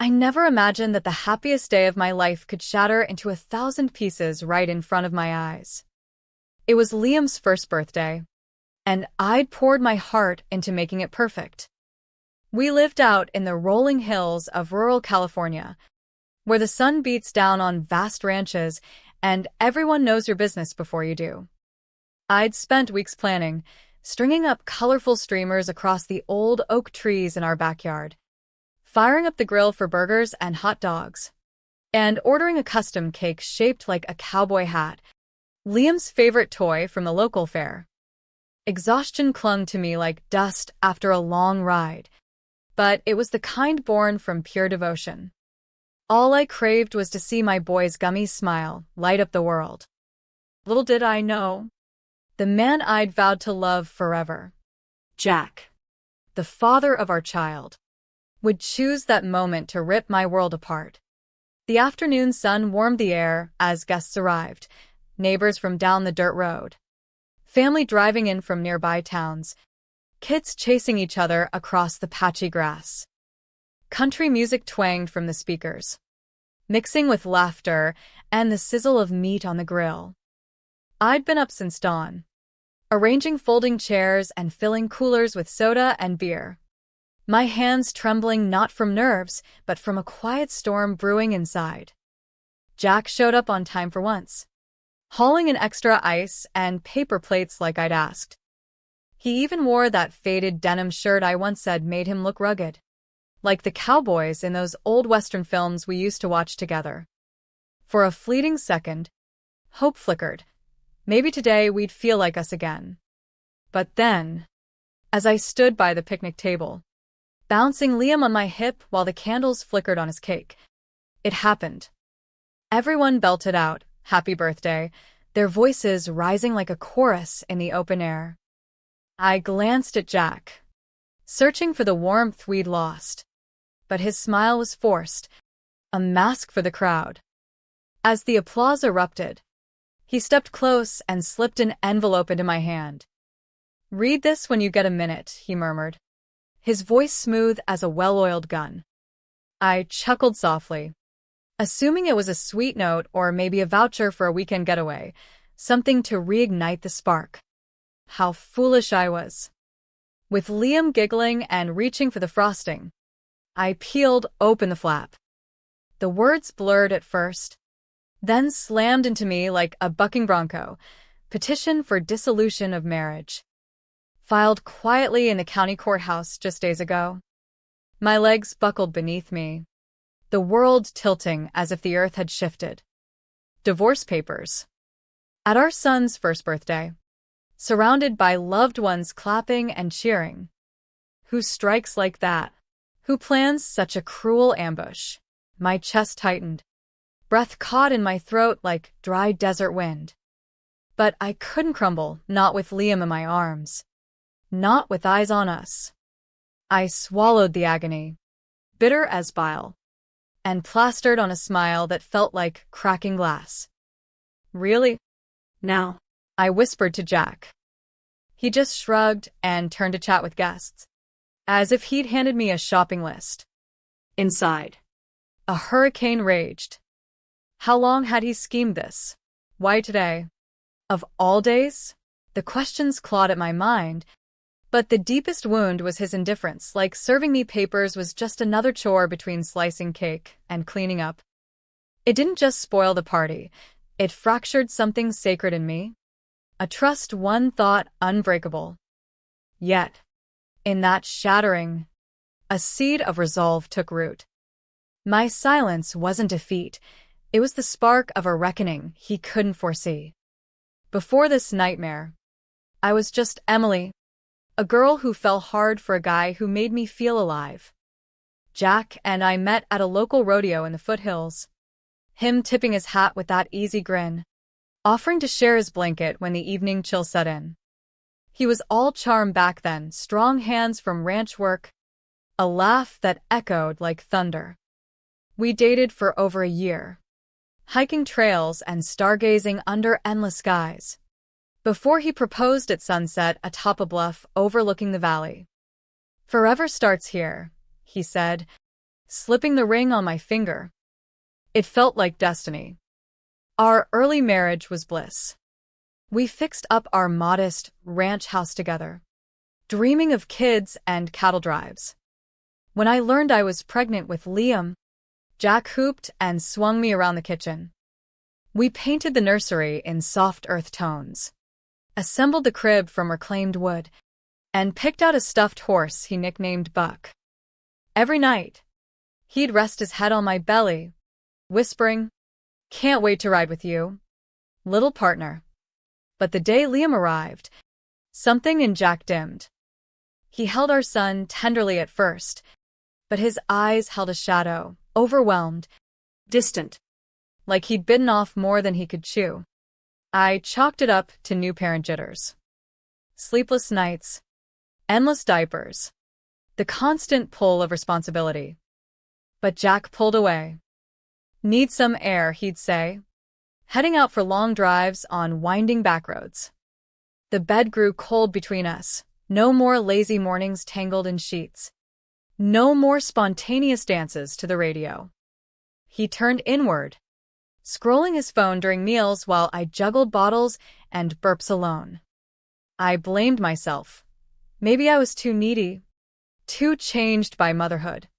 I never imagined that the happiest day of my life could shatter into 1,000 pieces right in front of my eyes. It was Liam's first birthday, and I'd poured my heart into making it perfect. We lived out in the rolling hills of rural California, where the sun beats down on vast ranches and everyone knows your business before you do. I'd spent weeks planning, stringing up colorful streamers across the old oak trees in our backyard, firing up the grill for burgers and hot dogs, and ordering a custom cake shaped like a cowboy hat, Liam's favorite toy from the local fair. Exhaustion clung to me like dust after a long ride, but it was the kind born from pure devotion. All I craved was to see my boy's gummy smile light up the world. Little did I know, the man I'd vowed to love forever, Jack, the father of our child, would choose that moment to rip my world apart. The afternoon sun warmed the air as guests arrived, neighbors from down the dirt road, family driving in from nearby towns, kids chasing each other across the patchy grass. Country music twanged from the speakers, mixing with laughter and the sizzle of meat on the grill. I'd been up since dawn, arranging folding chairs and filling coolers with soda and beer, my hands trembling not from nerves, but from a quiet storm brewing inside. Jack showed up on time for once, hauling in extra ice and paper plates like I'd asked. He even wore that faded denim shirt I once said made him look rugged, like the cowboys in those old Western films we used to watch together. For a fleeting second, hope flickered. Maybe today we'd feel like us again. But then, as I stood by the picnic table, bouncing Liam on my hip while the candles flickered on his cake, it happened. Everyone belted out, "Happy birthday," their voices rising like a chorus in the open air. I glanced at Jack, searching for the warmth we'd lost, but his smile was forced, a mask for the crowd. As the applause erupted, he stepped close and slipped an envelope into my hand. "Read this when you get a minute," he murmured, his voice smooth as a well-oiled gun. I chuckled softly, assuming it was a sweet note or maybe a voucher for a weekend getaway, something to reignite the spark. How foolish I was. With Liam giggling and reaching for the frosting, I peeled open the flap. The words blurred at first, then slammed into me like a bucking bronco. Petition for dissolution of marriage. Filed quietly in the county courthouse just days ago. My legs buckled beneath me, the world tilting as if the earth had shifted. Divorce papers. At our son's first birthday, surrounded by loved ones clapping and cheering. Who strikes like that? Who plans such a cruel ambush? My chest tightened, breath caught in my throat like dry desert wind. But I couldn't crumble, not with Liam in my arms. Not with eyes on us. I swallowed the agony, bitter as bile, and plastered on a smile that felt like cracking glass. "Really? Now?" I whispered to Jack. He just shrugged and turned to chat with guests, as if he'd handed me a shopping list. Inside, a hurricane raged. How long had he schemed this? Why today? Of all days? The questions clawed at my mind, but the deepest wound was his indifference, like serving me papers was just another chore between slicing cake and cleaning up. It didn't just spoil the party, it fractured something sacred in me. A trust one thought unbreakable. Yet, in that shattering, a seed of resolve took root. My silence wasn't defeat, it was the spark of a reckoning he couldn't foresee. Before this nightmare, I was just Emily, a girl who fell hard for a guy who made me feel alive. Jack and I met at a local rodeo in the foothills, him tipping his hat with that easy grin, offering to share his blanket when the evening chill set in. He was all charm back then, strong hands from ranch work, a laugh that echoed like thunder. We dated for over a year, hiking trails and stargazing under endless skies, before he proposed at sunset atop a bluff overlooking the valley. "Forever starts here," he said, slipping the ring on my finger. It felt like destiny. Our early marriage was bliss. We fixed up our modest ranch house together, dreaming of kids and cattle drives. When I learned I was pregnant with Liam, Jack hooped and swung me around the kitchen. We painted the nursery in soft earth tones, assembled the crib from reclaimed wood, and picked out a stuffed horse he nicknamed Buck. Every night, he'd rest his head on my belly, whispering, "Can't wait to ride with you, little partner." But the day Liam arrived, something in Jack dimmed. He held our son tenderly at first, but his eyes held a shadow, overwhelmed, distant, like he'd bitten off more than he could chew. I chalked it up to new parent jitters. Sleepless nights, endless diapers, the constant pull of responsibility. But Jack pulled away. "Need some air," he'd say, heading out for long drives on winding back roads. The bed grew cold between us. No more lazy mornings tangled in sheets. No more spontaneous dances to the radio. He turned inward, scrolling his phone during meals while I juggled bottles and burps alone. I blamed myself. Maybe I was too needy, too changed by motherhood.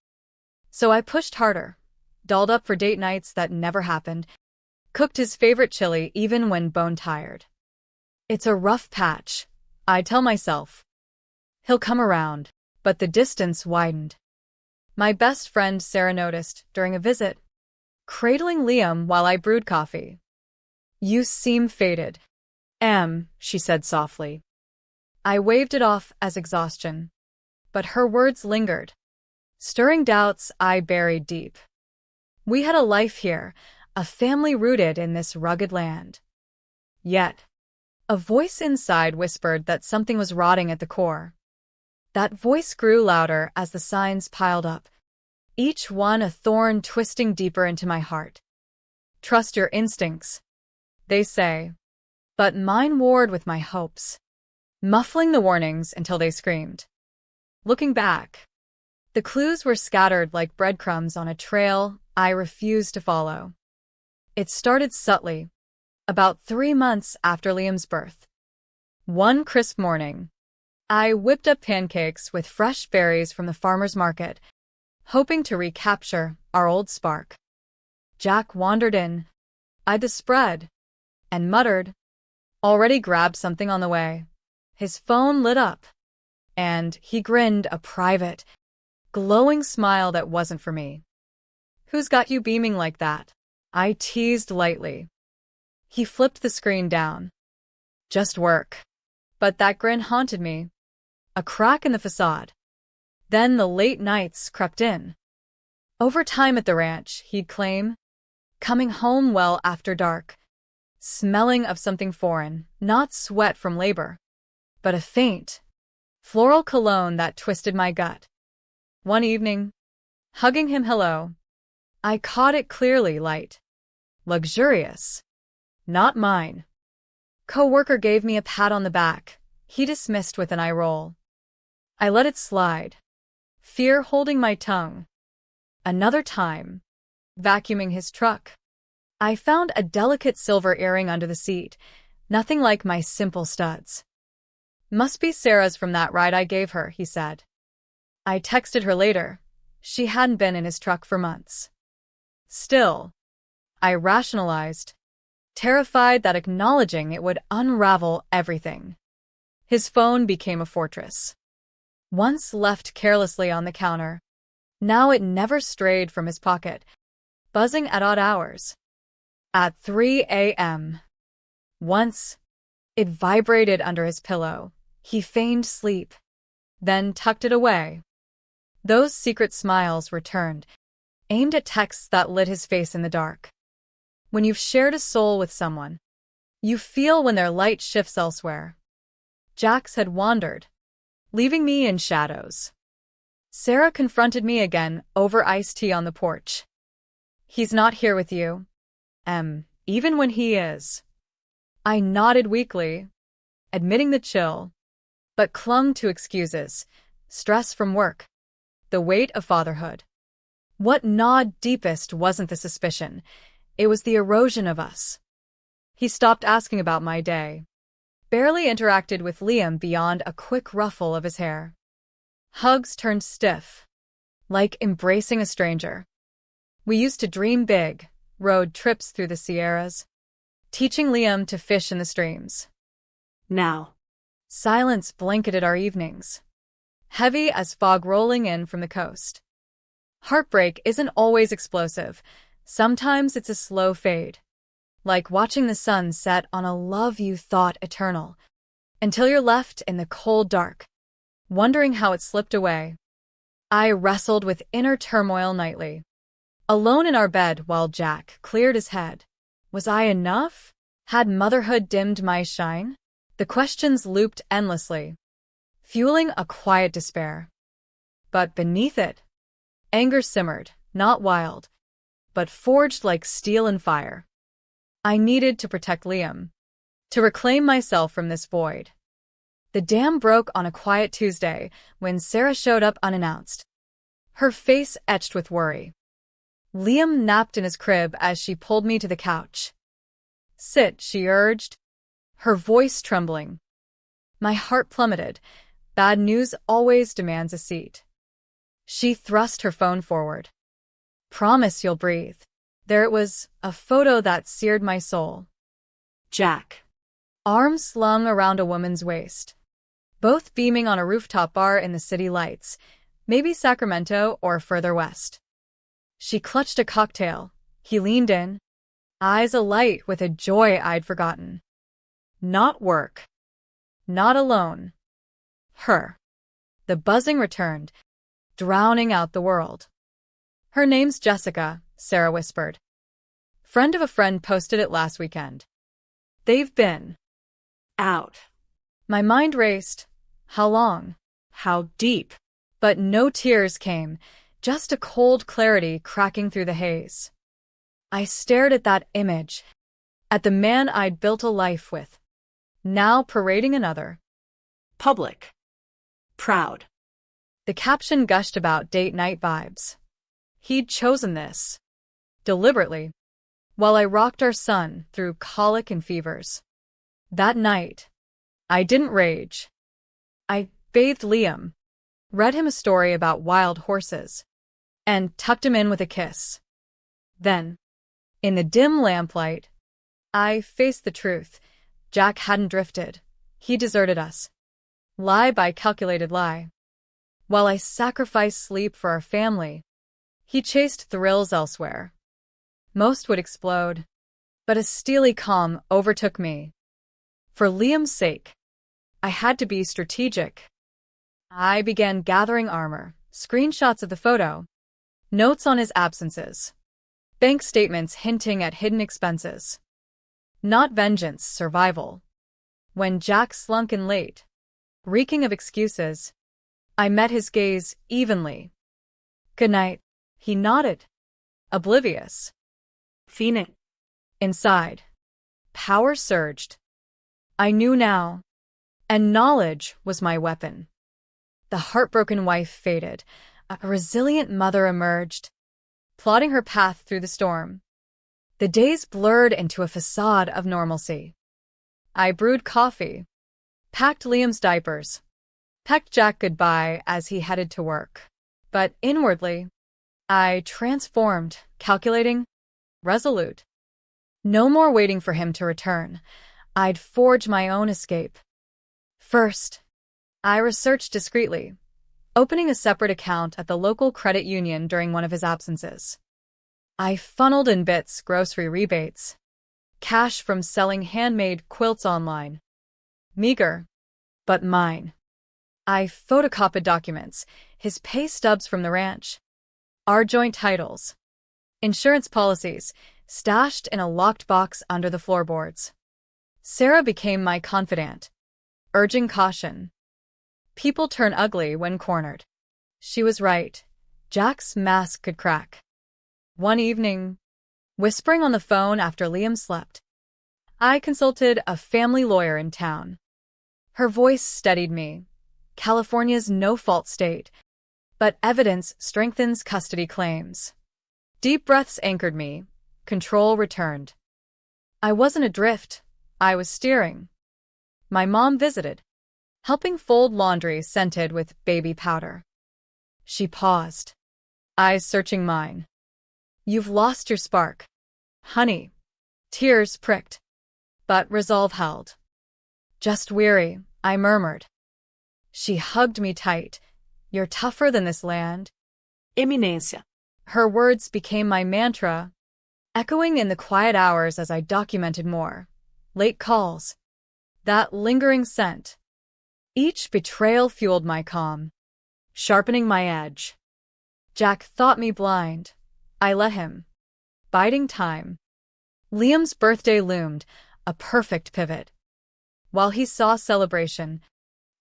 So I pushed harder, dolled up for date nights that never happened, cooked his favorite chili even when bone-tired. It's a rough patch, I tell myself. He'll come around, but the distance widened. My best friend Sarah noticed during a visit, cradling Liam while I brewed coffee. "You seem faded, she said softly. I waved it off as exhaustion, but her words lingered, stirring doubts I buried deep. We had a life here, a family rooted in this rugged land. Yet, a voice inside whispered that something was rotting at the core. That voice grew louder as the signs piled up, each one a thorn twisting deeper into my heart. Trust your instincts, they say, but mine warred with my hopes, muffling the warnings until they screamed. Looking back, the clues were scattered like breadcrumbs on a trail I refused to follow. It started subtly, about 3 months after Liam's birth. One crisp morning, I whipped up pancakes with fresh berries from the farmer's market, hoping to recapture our old spark. Jack wandered in, eyed the spread, and muttered, "Already grabbed something on the way." His phone lit up, and he grinned a private, glowing smile that wasn't for me. "Who's got you beaming like that?" I teased lightly. He flipped the screen down. "Just work." But that grin haunted me. A crack in the facade. Then the late nights crept in. Overtime at the ranch, he'd claim, coming home well after dark, smelling of something foreign, not sweat from labor, but a faint, floral cologne that twisted my gut. One evening, hugging him hello, I caught it clearly, light, luxurious, not mine. Coworker gave me a pat on the back. He dismissed with an eye roll. I let it slide, fear holding my tongue. Another time, vacuuming his truck, I found a delicate silver earring under the seat, nothing like my simple studs. "Must be Sarah's from that ride I gave her," he said. I texted her later. She hadn't been in his truck for months. Still, I rationalized, terrified that acknowledging it would unravel everything. His phone became a fortress. Once left carelessly on the counter, now it never strayed from his pocket, buzzing at odd hours. At 3 a.m. Once, it vibrated under his pillow. He feigned sleep, then tucked it away. Those secret smiles returned, aimed at texts that lit his face in the dark. When you've shared a soul with someone, you feel when their light shifts elsewhere. Jack's had wandered, leaving me in shadows. Sarah confronted me again over iced tea on the porch. "He's not here with you, even when he is." I nodded weakly, admitting the chill, but clung to excuses, stress from work, the weight of fatherhood. What gnawed deepest wasn't the suspicion. It was the erosion of us. He stopped asking about my day. Barely interacted with Liam beyond a quick ruffle of his hair. Hugs turned stiff, like embracing a stranger. We used to dream big, road trips through the Sierras, teaching Liam to fish in the streams. Now, Silence blanketed our evenings, heavy as fog rolling in from the coast. Heartbreak isn't always explosive. Sometimes it's a slow fade, like watching the sun set on a love you thought eternal, until you're left in the cold dark, wondering how it slipped away. I wrestled with inner turmoil nightly, alone in our bed while Jack cleared his head. Was I enough? Had motherhood dimmed my shine? The questions looped endlessly, fueling a quiet despair. But beneath it, anger simmered, not wild, but forged like steel and fire. I needed to protect Liam, to reclaim myself from this void. The dam broke on a quiet Tuesday when Sarah showed up unannounced, her face etched with worry. Liam napped in his crib as she pulled me to the couch. "Sit," she urged, her voice trembling. My heart plummeted. Bad news always demands a seat. She thrust her phone forward. "Promise you'll breathe." There it was, a photo that seared my soul. Jack. Arms slung around a woman's waist, both beaming on a rooftop bar in the city lights, maybe Sacramento or further west. She clutched a cocktail. He leaned in, eyes alight with a joy I'd forgotten. Not work. Not alone. Her. The buzzing returned, drowning out the world. "Her name's Jessica," Sarah whispered. "Friend of a friend posted it last weekend. They've been Out. My mind raced. How long? How deep? But no tears came, just a cold clarity cracking through the haze. I stared at that image, at the man I'd built a life with, now parading another. Public. Proud. The caption gushed about date night vibes. He'd chosen this, deliberately, while I rocked our son through colic and fevers. That night, I didn't rage. I bathed Liam, read him a story about wild horses, and tucked him in with a kiss. Then, in the dim lamplight, I faced the truth. Jack hadn't drifted. He deserted us. Lie by calculated lie. While I sacrificed sleep for our family, he chased thrills elsewhere. Most would explode, but a steely calm overtook me. For Liam's sake, I had to be strategic. I began gathering armor, screenshots of the photo, notes on his absences, bank statements hinting at hidden expenses. Not vengeance, survival. When Jack slunk in late, reeking of excuses, I met his gaze evenly. "Good night," he nodded, oblivious. Phoenix. Inside, power surged. I knew now, and knowledge was my weapon. The heartbroken wife faded. A resilient mother emerged, plotting her path through the storm. The days blurred into a facade of normalcy. I brewed coffee, packed Liam's diapers, pecked Jack goodbye as he headed to work. But inwardly, I transformed, calculating, resolute. No more waiting for him to return. I'd forge my own escape. First, I researched discreetly, opening a separate account at the local credit union during one of his absences. I funneled in bits, grocery rebates, cash from selling handmade quilts online. Meager, but mine. I photocopied documents, his pay stubs from the ranch, our joint titles, insurance policies, stashed in a locked box under the floorboards. Sarah became my confidant, urging caution. People turn ugly when cornered. She was right. Jack's mask could crack. One evening, whispering on the phone after Liam slept, I consulted a family lawyer in town. Her voice steadied me. California's no-fault state. But evidence strengthens custody claims. Deep breaths anchored me. Control returned. I wasn't adrift. I was steering. My mom visited, helping fold laundry scented with baby powder. She paused, eyes searching mine. You've lost your spark, honey. Tears pricked, but resolve held. Just weary, I murmured. She hugged me tight. You're tougher than this land. Eminência. Her words became my mantra, echoing in the quiet hours as I documented more. Late calls. That lingering scent. Each betrayal fueled my calm, sharpening my edge. Jack thought me blind. I let him. Biding time. Liam's birthday loomed, a perfect pivot. While he saw celebration,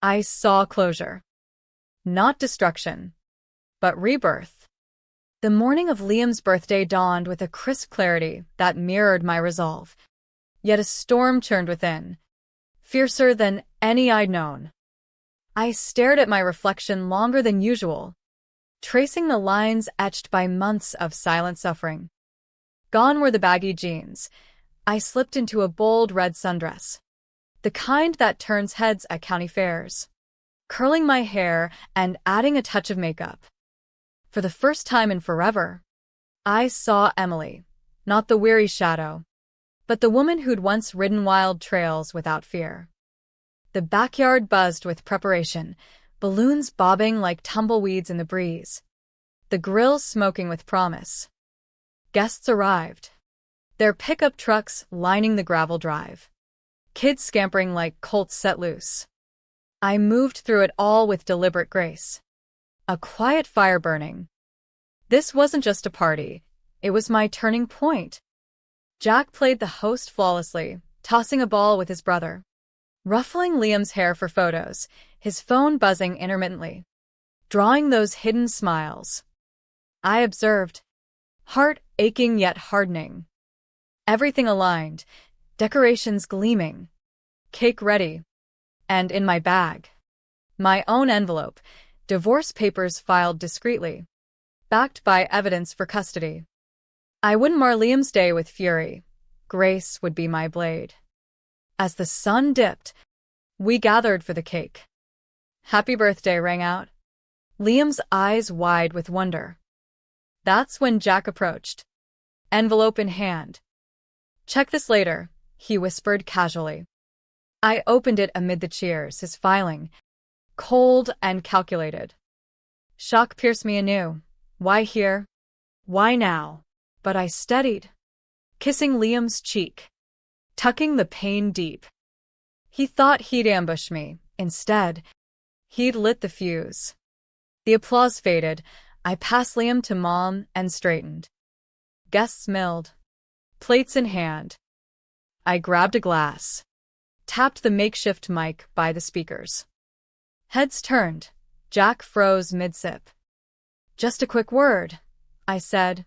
I saw closure. Not destruction, but rebirth. The morning of Liam's birthday dawned with a crisp clarity that mirrored my resolve. Yet a storm churned within, fiercer than any I'd known. I stared at my reflection longer than usual, tracing the lines etched by months of silent suffering. Gone were the baggy jeans. I slipped into a bold red sundress, the kind that turns heads at county fairs, curling my hair and adding a touch of makeup. For the first time in forever, I saw Emily, not the weary shadow, but the woman who'd once ridden wild trails without fear. The backyard buzzed with preparation, balloons bobbing like tumbleweeds in the breeze, the grill smoking with promise. Guests arrived, their pickup trucks lining the gravel drive, kids scampering like colts set loose. I moved through it all with deliberate grace, a quiet fire burning. This wasn't just a party, it was my turning point. Jack played the host flawlessly, tossing a ball with his brother, ruffling Liam's hair for photos, his phone buzzing intermittently, drawing those hidden smiles. I observed, heart aching yet hardening. Everything aligned, decorations gleaming, cake ready, and in my bag, my own envelope, divorce papers filed discreetly, backed by evidence for custody. I wouldn't mar Liam's day with fury. Grace would be my blade. As the sun dipped, we gathered for the cake. Happy birthday rang out, Liam's eyes wide with wonder. That's when Jack approached, envelope in hand. Check this later, he whispered casually. I opened it amid the cheers, his filing, cold and calculated. Shock pierced me anew. Why here? Why now? But I steadied, kissing Liam's cheek, tucking the pain deep. He thought he'd ambush me. Instead, he'd lit the fuse. The applause faded. I passed Liam to Mom and straightened. Guests milled, plates in hand. I grabbed a glass, tapped the makeshift mic by the speakers. Heads turned. Jack froze mid-sip. Just a quick word, I said,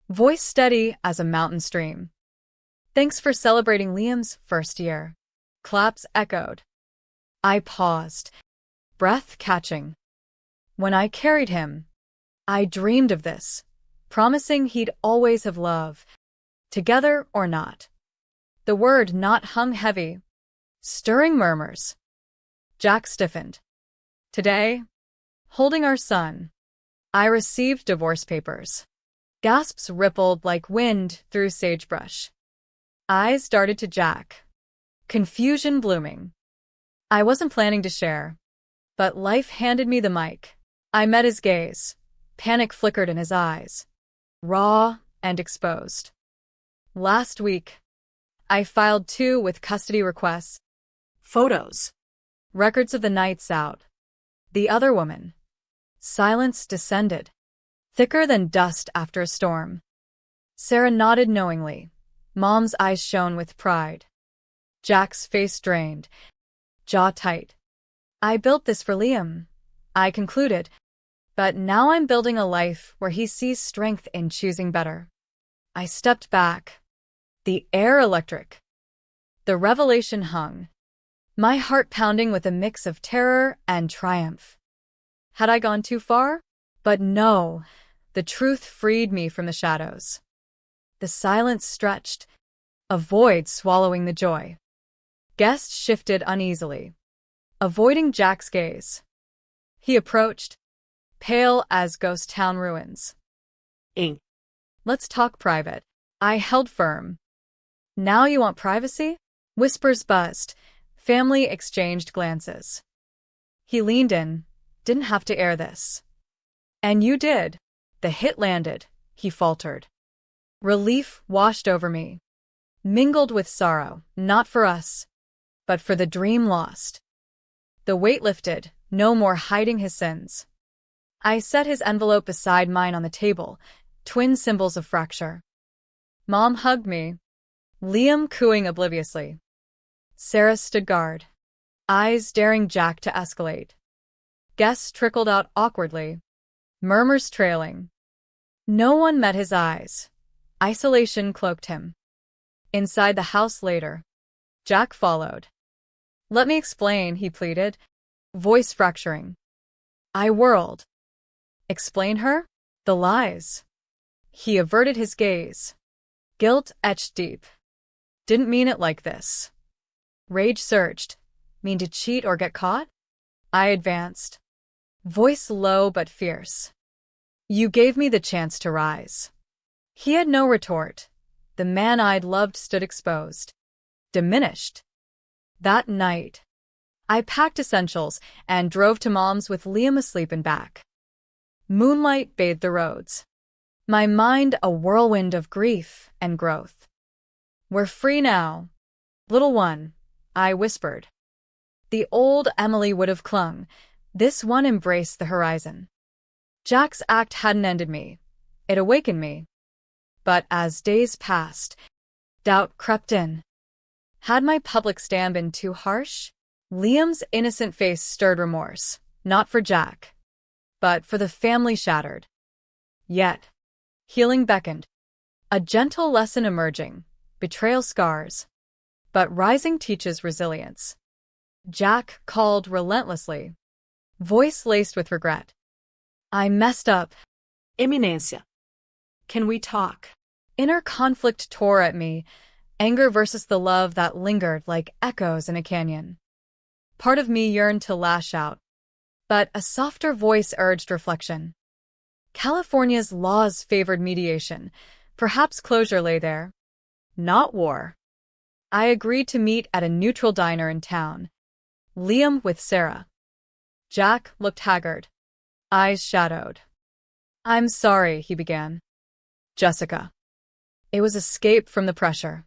voice steady as a mountain stream. Thanks for celebrating Liam's first year. Claps echoed. I paused, breath catching. When I carried him, I dreamed of this, promising he'd always have love, together or not. The word not hung heavy, stirring murmurs. Jack stiffened. Today, holding our son, I received divorce papers. Gasps rippled like wind through sagebrush. Eyes darted to Jack, confusion blooming. I wasn't planning to share, but life handed me the mic. I met his gaze. Panic flickered in his eyes, raw and exposed. Last week, I filed 2 with custody requests. Photos. Records of the nights out. The other woman. Silence descended, thicker than dust after a storm. Sarah nodded knowingly. Mom's eyes shone with pride. Jack's face drained, jaw tight. I built this for Liam, I concluded. But now I'm building a life where he sees strength in choosing better. I stepped back. The air electric. The revelation hung, my heart pounding with a mix of terror and triumph. Had I gone too far? But no, the truth freed me from the shadows. The silence stretched, a void swallowing the joy. Guest shifted uneasily, avoiding Jack's gaze. He approached, pale as ghost town ruins. Ing. Let's talk private. I held firm. Now you want privacy? Whispers buzzed. Family exchanged glances. He leaned in. Didn't have to air this. And you did. The hit landed, he faltered. Relief washed over me, mingled with sorrow, not for us, but for the dream lost. The weight lifted, no more hiding his sins. I set his envelope beside mine on the table, twin symbols of fracture. Mom hugged me, Liam cooing obliviously. Sarah stood guard, eyes daring Jack to escalate. Guests trickled out awkwardly, murmurs trailing. No one met his eyes. Isolation cloaked him. Inside the house later, Jack followed. Let me explain, he pleaded, voice fracturing. I whirled. Explain her? The lies. He averted his gaze. Guilt etched deep. Didn't mean it like this. Rage surged. Mean to cheat or get caught? I advanced. Voice low but fierce. You gave me the chance to rise. He had no retort. The man I'd loved stood exposed. Diminished. That night, I packed essentials and drove to Mom's with Liam asleep and back. Moonlight bathed the roads. My mind a whirlwind of grief and growth. We're free now. Little one, I whispered. The old Emily would have clung. This one embraced the horizon. Jack's act hadn't ended me. It awakened me. But as days passed, doubt crept in. Had my public stand been too harsh? Liam's innocent face stirred remorse, not for Jack, but for the family shattered. Yet, healing beckoned. A gentle lesson emerging, betrayal scars. But rising teaches resilience. Jack called relentlessly, voice laced with regret. I messed up. Eminência. Can we talk? Inner conflict tore at me, anger versus the love that lingered like echoes in a canyon. Part of me yearned to lash out, but a softer voice urged reflection. California's laws favored mediation. Perhaps closure lay there. Not war. I agreed to meet at a neutral diner in town. Liam with Sarah. Jack looked haggard, eyes shadowed. I'm sorry, he began. Jessica. It was escape from the pressure.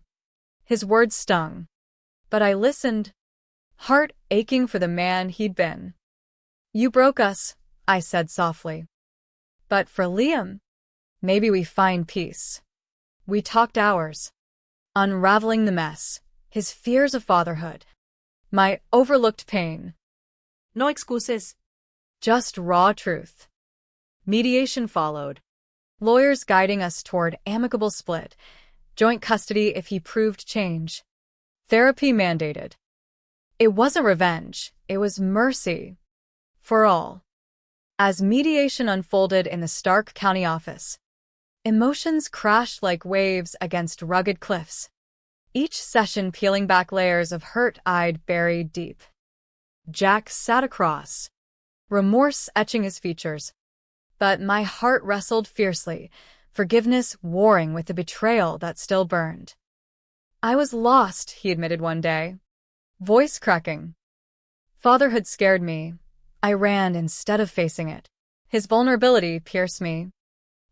His words stung, but I listened, heart aching for the man he'd been. You broke us, I said softly. But for Liam, maybe we find peace. We talked hours, unraveling the mess, his fears of fatherhood, my overlooked pain. No excuses. Just raw truth. Mediation followed, lawyers guiding us toward amicable split, joint custody if he proved change. Therapy mandated. It wasn't revenge, it was mercy. For all. As mediation unfolded in the Stark County office, emotions crashed like waves against rugged cliffs, each session peeling back layers of hurt I'd buried deep. Jack sat across, remorse etching his features, but my heart wrestled fiercely, forgiveness warring with the betrayal that still burned. I was lost, he admitted one day, voice cracking. Fatherhood scared me. I ran instead of facing it. His vulnerability pierced me,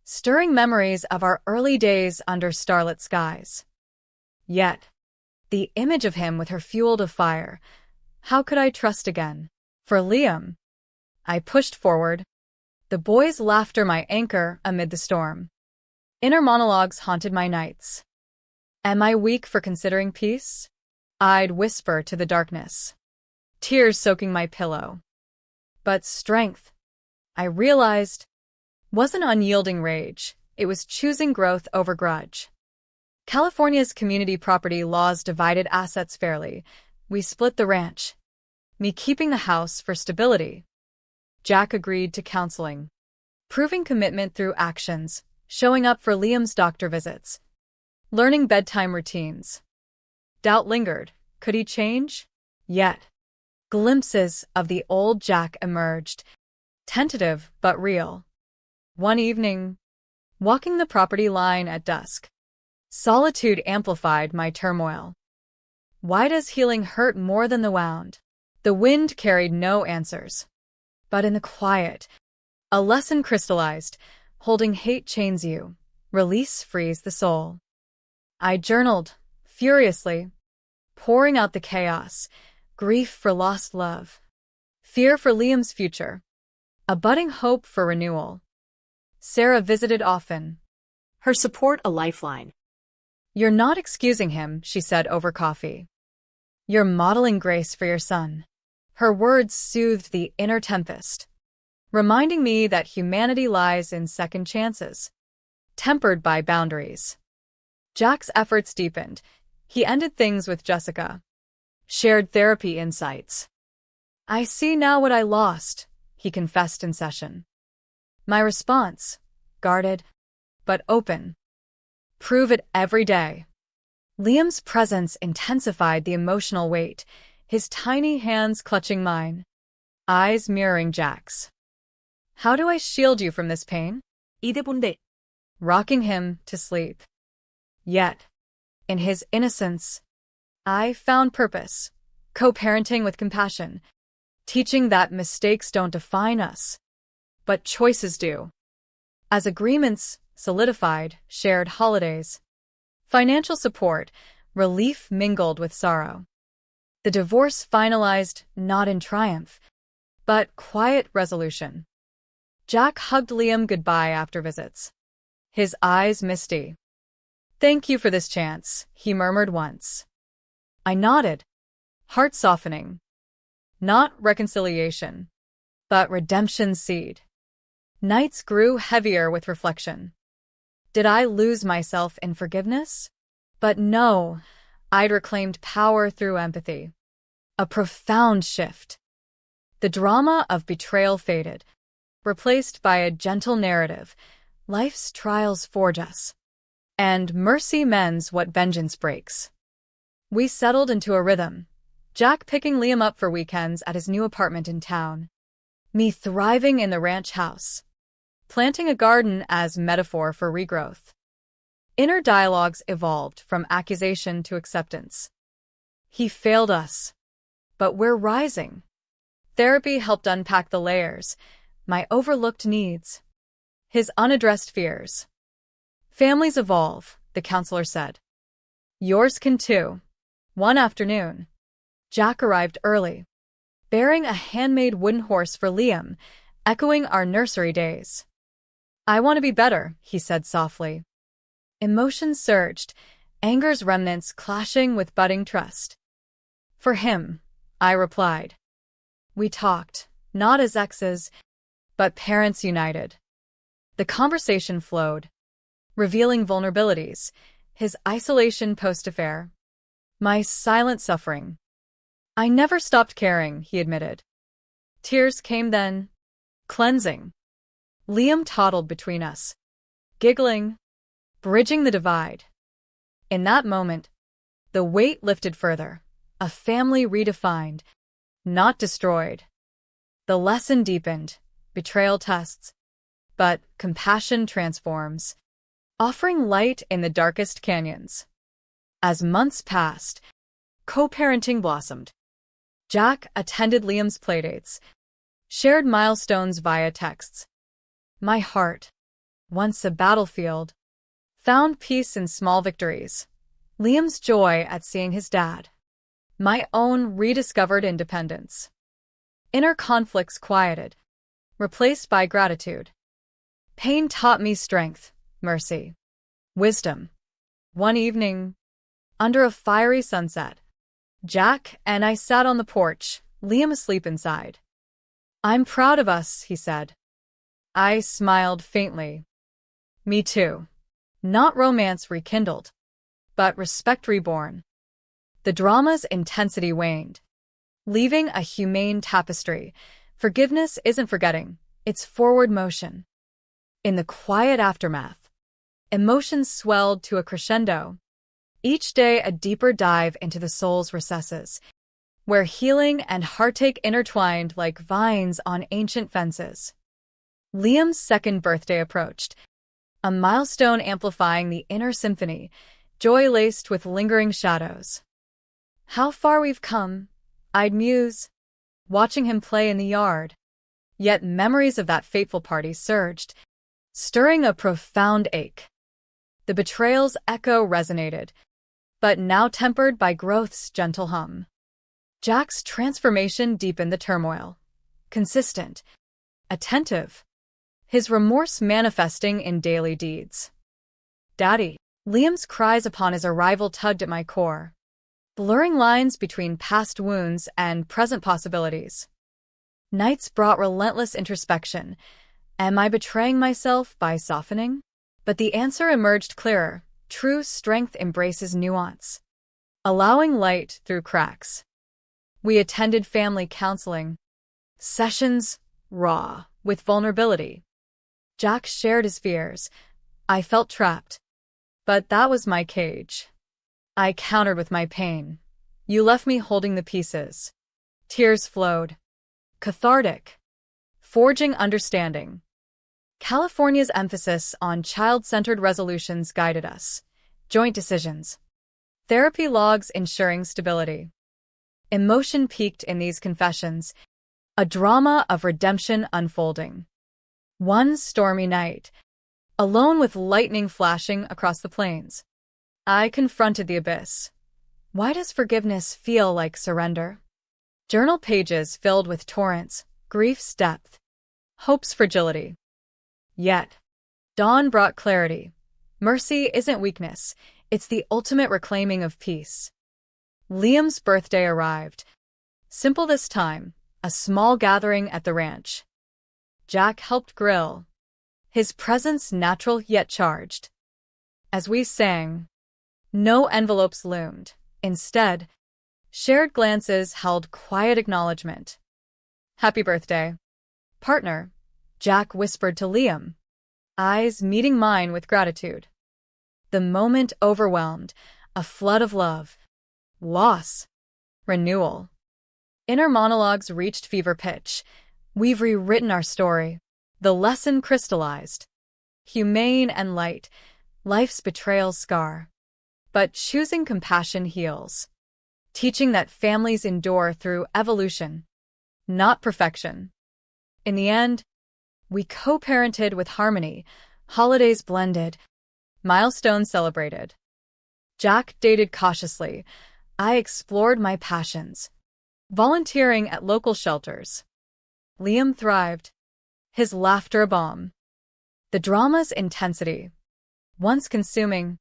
stirring memories of our early days under starlit skies. Yet, the image of him with her fueled a fire. How could I trust again? For Liam, I pushed forward, the boys' laughter my anchor amid the storm. Inner monologues haunted my nights. Am I weak for considering peace? I'd whisper to the darkness, tears soaking my pillow. But strength, I realized, wasn't unyielding rage. It was choosing growth over grudge. California's community property laws divided assets fairly. We split the ranch, me keeping the house for stability. Jack agreed to counseling, proving commitment through actions, showing up for Liam's doctor visits, learning bedtime routines. Doubt lingered. Could he change? Yet, glimpses of the old Jack emerged, tentative but real. One evening, walking the property line at dusk, solitude amplified my turmoil. Why does healing hurt more than the wound? The wind carried no answers. But in the quiet, a lesson crystallized. Holding hate chains you. Release frees the soul. I journaled, furiously, pouring out the chaos, grief for lost love, fear for Liam's future, a budding hope for renewal. Sarah visited often. Her support a lifeline. You're not excusing him, she said over coffee. You're modeling grace for your son. Her words soothed the inner tempest, reminding me that humanity lies in second chances, tempered by boundaries. Jack's efforts deepened. He ended things with Jessica, shared therapy insights. I see now what I lost, he confessed in session. My response, guarded, but open. Prove it every day. Liam's presence intensified the emotional weight, his tiny hands clutching mine, eyes mirroring Jack's. How do I shield you from this pain? 이대본데. Rocking him to sleep. Yet, in his innocence, I found purpose, co-parenting with compassion, teaching that mistakes don't define us, but choices do. As agreements solidified, shared holidays, financial support, relief mingled with sorrow. The divorce finalized not in triumph, but quiet resolution. Jack hugged Liam goodbye after visits, his eyes misty. Thank you for this chance, he murmured once. I nodded, heart softening. Not reconciliation, but redemption's seed. Nights grew heavier with reflection. Did I lose myself in forgiveness? But no, I'd reclaimed power through empathy. A profound shift. The drama of betrayal faded, replaced by a gentle narrative. Life's trials forge us, and mercy mends what vengeance breaks. We settled into a rhythm, Jack picking Liam up for weekends at his new apartment in town, me thriving in the ranch house, planting a garden as metaphor for regrowth. Inner dialogues evolved from accusation to acceptance. He failed us, but we're rising. Therapy helped unpack the layers, my overlooked needs, his unaddressed fears. Families evolve, the counselor said. Yours can too. One afternoon, Jack arrived early, bearing a handmade wooden horse for Liam, echoing our nursery days. I want to be better, he said softly. Emotions surged, anger's remnants clashing with budding trust. For him, I replied. We talked, not as exes, but parents united. The conversation flowed, revealing vulnerabilities, his isolation post-affair, my silent suffering. I never stopped caring, he admitted. Tears came then, cleansing. Liam toddled between us, giggling, bridging the divide. In that moment, the weight lifted further, a family redefined, not destroyed. The lesson deepened, betrayal tests, but compassion transforms, offering light in the darkest canyons. As months passed, co-parenting blossomed. Jack attended Liam's playdates, shared milestones via texts. My heart, once a battlefield, found peace in small victories. Liam's joy at seeing his dad. My own rediscovered independence. Inner conflicts quieted, replaced by gratitude. Pain taught me strength, mercy, wisdom. One evening, under a fiery sunset, Jack and I sat on the porch, Liam asleep inside. I'm proud of us, he said. I smiled faintly. Me too. Not romance rekindled, but respect reborn. The drama's intensity waned, leaving a humane tapestry. Forgiveness isn't forgetting, it's forward motion. In the quiet aftermath, emotions swelled to a crescendo, each day a deeper dive into the soul's recesses, where healing and heartache intertwined like vines on ancient fences. Liam's second birthday approached, a milestone amplifying the inner symphony, joy laced with lingering shadows. How far we've come, I'd muse, watching him play in the yard. Yet memories of that fateful party surged, stirring a profound ache. The betrayal's echo resonated, but now tempered by growth's gentle hum. Jack's transformation deepened the turmoil. Consistent, attentive, his remorse manifesting in daily deeds. "Daddy," Liam's cries upon his arrival tugged at my core, blurring lines between past wounds and present possibilities. Nights brought relentless introspection. Am I betraying myself by softening? But the answer emerged clearer. True strength embraces nuance, allowing light through cracks. We attended family counseling sessions, raw, with vulnerability. Jack shared his fears. I felt trapped. But that was my cage. I countered with my pain. You left me holding the pieces. Tears flowed. Cathartic. Forging understanding. California's emphasis on child-centered resolutions guided us. Joint decisions. Therapy logs ensuring stability. Emotion peaked in these confessions, a drama of redemption unfolding. One stormy night, alone with lightning flashing across the plains, I confronted the abyss. Why does forgiveness feel like surrender? Journal pages filled with torrents, grief's depth, hope's fragility. Yet, dawn brought clarity. Mercy isn't weakness, it's the ultimate reclaiming of peace. Liam's birthday arrived. Simple this time, a small gathering at the ranch. Jack helped grill, his presence natural yet charged. As we sang, no envelopes loomed. Instead, shared glances held quiet acknowledgement. "Happy birthday, partner," Jack whispered to Liam, eyes meeting mine with gratitude. The moment overwhelmed, a flood of love, loss, renewal. Inner monologues reached fever pitch. We've rewritten our story. The lesson crystallized. Humane and light, life's betrayals scar. But choosing compassion heals. Teaching that families endure through evolution, not perfection. In the end, we co-parented with harmony, holidays blended, milestones celebrated. Jack dated cautiously. I explored my passions, volunteering at local shelters. Liam thrived, his laughter a balm. The drama's intensity, once consuming,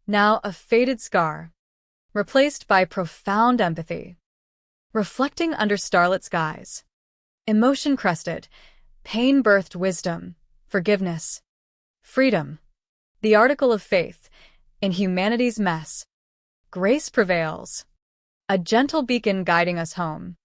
now a faded scar, replaced by profound empathy. Reflecting under starlit skies, emotion crested, pain birthed wisdom, forgiveness, freedom. The article of faith, in humanity's mess, grace prevails, a gentle beacon guiding us home.